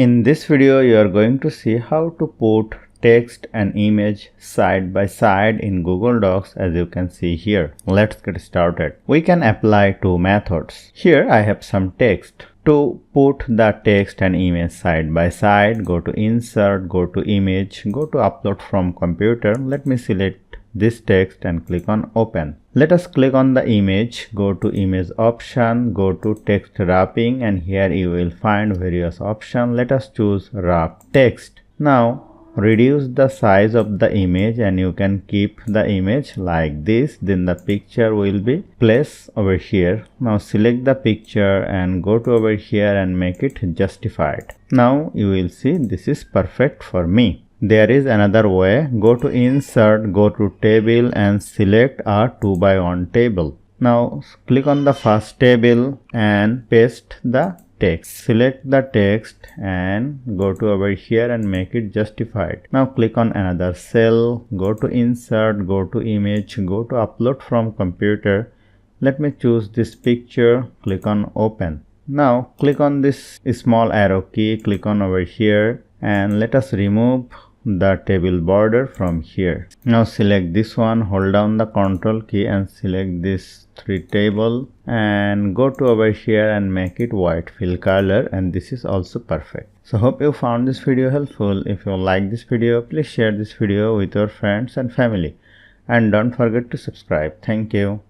In this video, you are going to see how to put text and image side by side in Google Docs, as you can see here. Let's get started. We can apply two methods. Here I have some text. To put the text and image side by side, go to Insert, go to Image, go to Upload from Computer. Let me select this text and click on Open. Let us click on the image, go to Image option, go to Text Wrapping, and here you will find various options. Let us choose Wrap Text. Now reduce the size of the image and you can keep the image like this. Then the picture will be placed over here. Now select the picture and go to over here and make it justified. Now you will see this is perfect for me. There is another way. Go to Insert, go to Table and select a 2x1 table. Now click on the first table and paste the text. Select the text and go to over here and make it justified. Now click on another cell, go to Insert, go to Image, go to Upload from Computer. Let me choose this picture, click on Open. Now click on this small arrow key, click on over here and let us remove the table border from here. Now select this one, hold down the Ctrl key and select this 3 table and go to over here and make it white fill color, and this is also perfect. So hope you found this video helpful. If you like this video, please share this video with your friends and family and don't forget to subscribe. Thank you.